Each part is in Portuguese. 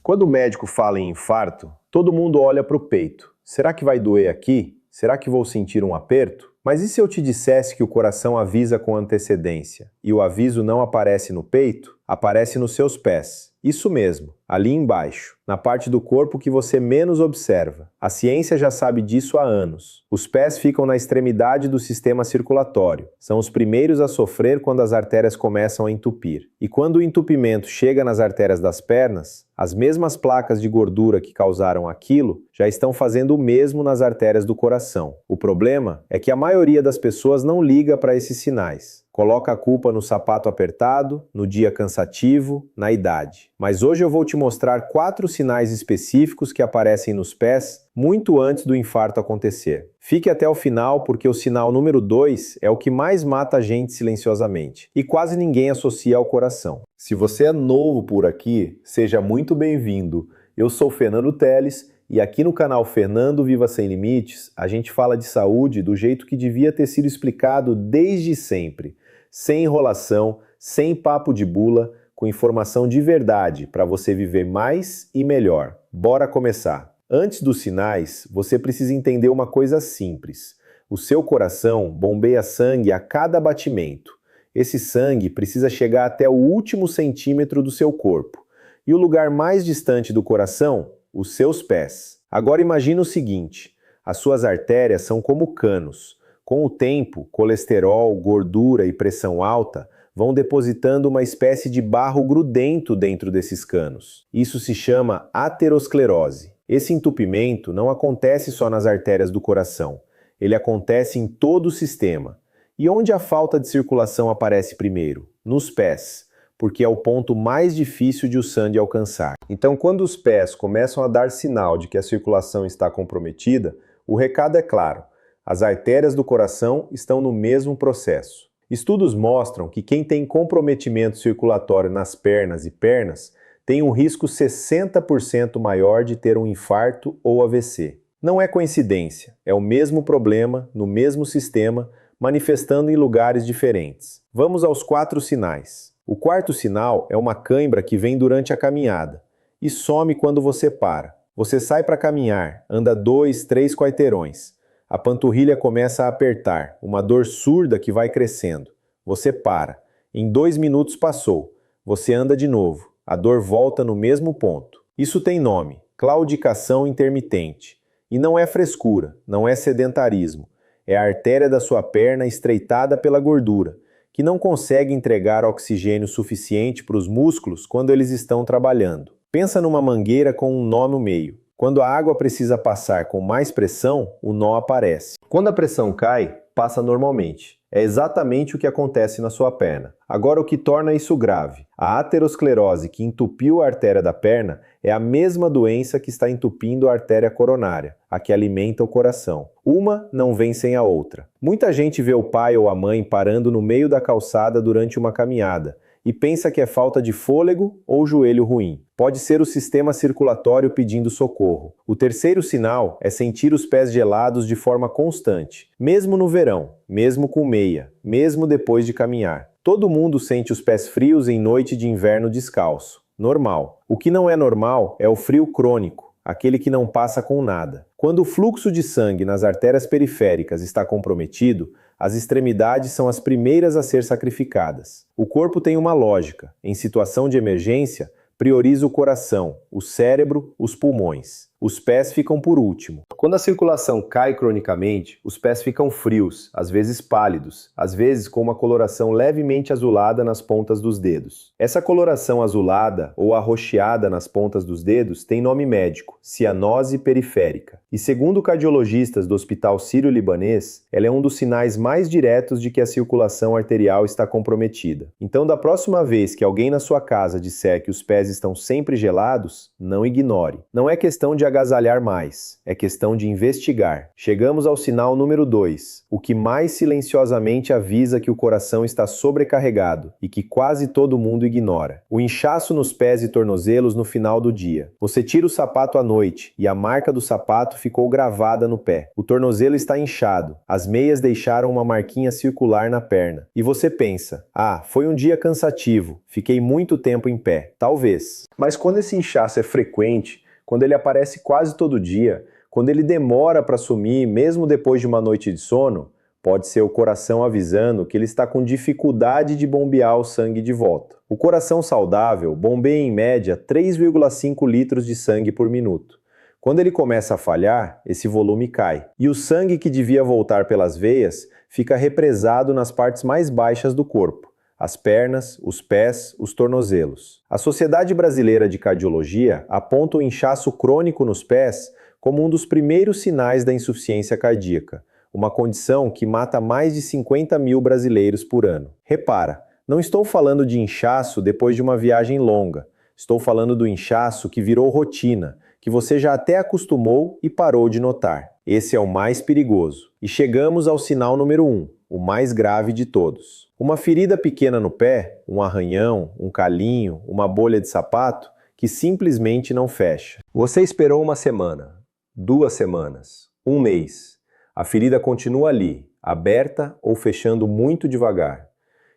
Quando o médico fala em infarto, todo mundo olha para o peito. Será que vai doer aqui? Será que vou sentir um aperto? Mas e se eu te dissesse que o coração avisa com antecedência e o aviso não aparece no peito, aparece nos seus pés? Isso mesmo, ali embaixo, na parte do corpo que você menos observa. A ciência já sabe disso há anos. Os pés ficam na extremidade do sistema circulatório. São os primeiros a sofrer quando as artérias começam a entupir. E quando o entupimento chega nas artérias das pernas, as mesmas placas de gordura que causaram aquilo já estão fazendo o mesmo nas artérias do coração. O problema é que a maioria das pessoas não liga para esses sinais. Coloca a culpa no sapato apertado, no dia cansativo, na idade. Mas hoje eu vou te mostrar 4 sinais específicos que aparecem nos pés muito antes do infarto acontecer. Fique até o final porque o sinal número 2 é o que mais mata a gente silenciosamente e quase ninguém associa ao coração. Se você é novo por aqui, seja muito bem-vindo. Eu sou Fernando Teles e aqui no canal Fernando Viva Sem Limites, a gente fala de saúde do jeito que devia ter sido explicado desde sempre. Sem enrolação, sem papo de bula, com informação de verdade para você viver mais e melhor. Bora começar! Antes dos sinais, você precisa entender uma coisa simples. O seu coração bombeia sangue a cada batimento. Esse sangue precisa chegar até o último centímetro do seu corpo. E o lugar mais distante do coração? Os seus pés. Agora imagine o seguinte, as suas artérias são como canos. Com o tempo, colesterol, gordura e pressão alta vão depositando uma espécie de barro grudento dentro desses canos. Isso se chama aterosclerose. Esse entupimento não acontece só nas artérias do coração, ele acontece em todo o sistema. E onde a falta de circulação aparece primeiro? Nos pés, porque é o ponto mais difícil de o sangue alcançar. Então, quando os pés começam a dar sinal de que a circulação está comprometida, o recado é claro. As artérias do coração estão no mesmo processo. Estudos mostram que quem tem comprometimento circulatório nas pernas e pernas tem um risco 60% maior de ter um infarto ou AVC. Não é coincidência, é o mesmo problema, no mesmo sistema, manifestando em lugares diferentes. Vamos aos 4 sinais. O quarto sinal é uma cãibra que vem durante a caminhada e some quando você para. Você sai para caminhar, anda 2, 3 quarteirões. A panturrilha começa a apertar, uma dor surda que vai crescendo. Você para. Em 2 minutos passou. Você anda de novo. A dor volta no mesmo ponto. Isso tem nome, claudicação intermitente. E não é frescura, não é sedentarismo. É a artéria da sua perna estreitada pela gordura, que não consegue entregar oxigênio suficiente para os músculos quando eles estão trabalhando. Pensa numa mangueira com um nó no meio. Quando a água precisa passar com mais pressão, o nó aparece. Quando a pressão cai, passa normalmente. É exatamente o que acontece na sua perna. Agora, o que torna isso grave? A aterosclerose que entupiu a artéria da perna é a mesma doença que está entupindo a artéria coronária, a que alimenta o coração. Uma não vem sem a outra. Muita gente vê o pai ou a mãe parando no meio da calçada durante uma caminhada e pensa que é falta de fôlego ou joelho ruim. Pode ser o sistema circulatório pedindo socorro. O terceiro sinal é sentir os pés gelados de forma constante, mesmo no verão, mesmo com meia, mesmo depois de caminhar. Todo mundo sente os pés frios em noite de inverno descalço. Normal. O que não é normal é o frio crônico, aquele que não passa com nada. Quando o fluxo de sangue nas artérias periféricas está comprometido, as extremidades são as primeiras a ser sacrificadas. O corpo tem uma lógica. Em situação de emergência, prioriza o coração, o cérebro, os pulmões. Os pés ficam por último. Quando a circulação cai cronicamente, os pés ficam frios, às vezes pálidos, às vezes com uma coloração levemente azulada nas pontas dos dedos. Essa coloração azulada ou arroxeada nas pontas dos dedos tem nome médico, cianose periférica. E segundo cardiologistas do Hospital Sírio-Libanês, ela é um dos sinais mais diretos de que a circulação arterial está comprometida. Então, da próxima vez que alguém na sua casa disser que os pés estão sempre gelados, não ignore. Não é questão de agasalhar mais, é questão de investigar. Chegamos ao sinal número 2, o que mais silenciosamente avisa que o coração está sobrecarregado e que quase todo mundo ignora. O inchaço nos pés e tornozelos no final do dia. Você tira o sapato à noite e a marca do sapato ficou gravada no pé. O tornozelo está inchado, as meias deixaram uma marquinha circular na perna. E você pensa, foi um dia cansativo, fiquei muito tempo em pé. Talvez. Mas quando esse inchaço é frequente, quando ele aparece quase todo dia, quando ele demora para sumir mesmo depois de uma noite de sono, pode ser o coração avisando que ele está com dificuldade de bombear o sangue de volta. O coração saudável bombeia em média 3,5 litros de sangue por minuto. Quando ele começa a falhar, esse volume cai, e o sangue que devia voltar pelas veias fica represado nas partes mais baixas do corpo. As pernas, os pés, os tornozelos. A Sociedade Brasileira de Cardiologia aponta o inchaço crônico nos pés como um dos primeiros sinais da insuficiência cardíaca, uma condição que mata mais de 50 mil brasileiros por ano. Repara, não estou falando de inchaço depois de uma viagem longa, estou falando do inchaço que virou rotina, que você já até acostumou e parou de notar. Esse é o mais perigoso. E chegamos ao sinal número 1, o mais grave de todos. Uma ferida pequena no pé, um arranhão, um calinho, uma bolha de sapato, que simplesmente não fecha. Você esperou uma semana, 2 semanas, 1 mês. A ferida continua ali, aberta ou fechando muito devagar.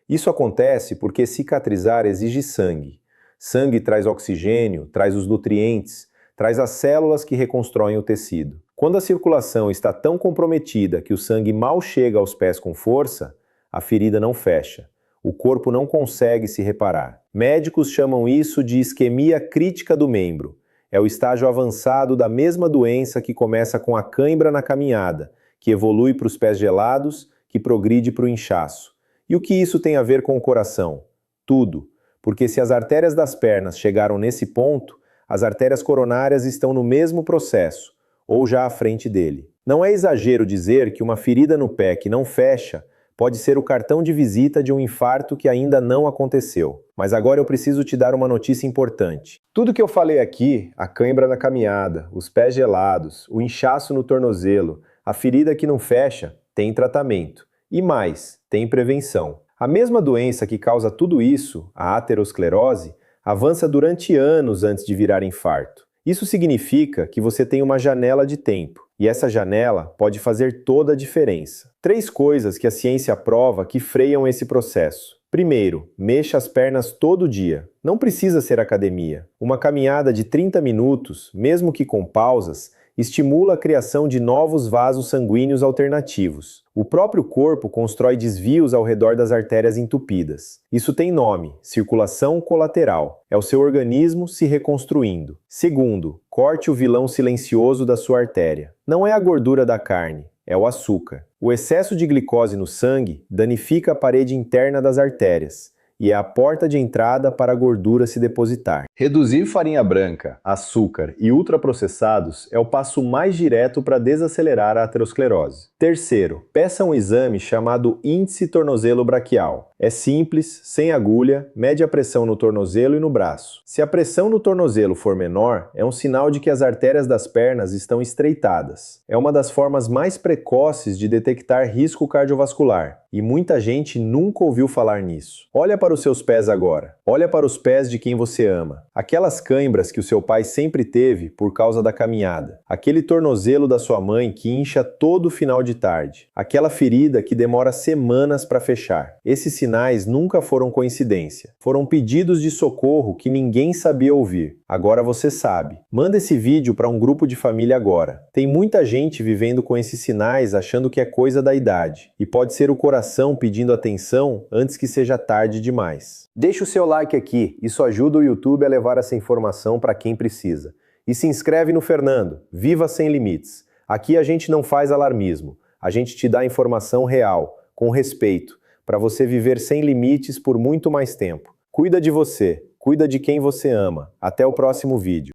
Isso acontece porque cicatrizar exige sangue. Sangue traz oxigênio, traz os nutrientes, traz as células que reconstroem o tecido. Quando a circulação está tão comprometida que o sangue mal chega aos pés com força, a ferida não fecha. O corpo não consegue se reparar. Médicos chamam isso de isquemia crítica do membro. É o estágio avançado da mesma doença que começa com a cãibra na caminhada, que evolui para os pés gelados, que progride para o inchaço. E o que isso tem a ver com o coração? Tudo. Porque se as artérias das pernas chegaram nesse ponto, as artérias coronárias estão no mesmo processo, ou já à frente dele. Não é exagero dizer que uma ferida no pé que não fecha pode ser o cartão de visita de um infarto que ainda não aconteceu. Mas agora eu preciso te dar uma notícia importante. Tudo que eu falei aqui, a cãibra na caminhada, os pés gelados, o inchaço no tornozelo, a ferida que não fecha, tem tratamento. E mais, tem prevenção. A mesma doença que causa tudo isso, a aterosclerose, avança durante anos antes de virar infarto. Isso significa que você tem uma janela de tempo, e essa janela pode fazer toda a diferença. 3 coisas que a ciência prova que freiam esse processo. Primeiro, mexa as pernas todo dia. Não precisa ser academia. Uma caminhada de 30 minutos, mesmo que com pausas, estimula a criação de novos vasos sanguíneos alternativos. O próprio corpo constrói desvios ao redor das artérias entupidas. Isso tem nome, circulação colateral. É o seu organismo se reconstruindo. Segundo, corte o vilão silencioso da sua artéria. Não é a gordura da carne, é o açúcar. O excesso de glicose no sangue danifica a parede interna das artérias e é a porta de entrada para a gordura se depositar. Reduzir farinha branca, açúcar e ultraprocessados é o passo mais direto para desacelerar a aterosclerose. Terceiro, peça um exame chamado índice tornozelo braquial. É simples, sem agulha, mede a pressão no tornozelo e no braço. Se a pressão no tornozelo for menor, é um sinal de que as artérias das pernas estão estreitadas. É uma das formas mais precoces de detectar risco cardiovascular, e muita gente nunca ouviu falar nisso. Olha para os seus pés agora. Olha para os pés de quem você ama. Aquelas cãibras que o seu pai sempre teve por causa da caminhada. Aquele tornozelo da sua mãe que incha todo final de tarde. Aquela ferida que demora semanas para fechar. Esses sinais nunca foram coincidência. Foram pedidos de socorro que ninguém sabia ouvir. Agora você sabe. Manda esse vídeo para um grupo de família agora. Tem muita gente vivendo com esses sinais achando que é coisa da idade. E pode ser o coração pedindo atenção antes que seja tarde demais. Deixa o seu like aqui. Isso ajuda o YouTube a levar essa informação para quem precisa. E se inscreve no Fernando. Viva Sem Limites. Aqui a gente não faz alarmismo. A gente te dá informação real, com respeito, para você viver sem limites por muito mais tempo. Cuida de você, cuida de quem você ama. Até o próximo vídeo.